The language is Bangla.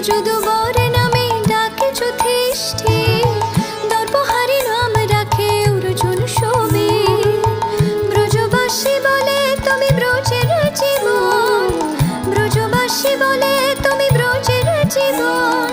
যদুবর নামে ডাকে যুধিষ্ঠির, দর্পহারি নাম রাখে অর্জুন শোভে। ব্রজবাসী বলে তুমি ব্রজের জীবন, ব্রজবাসী বলে তুমি ব্রজের জীবন।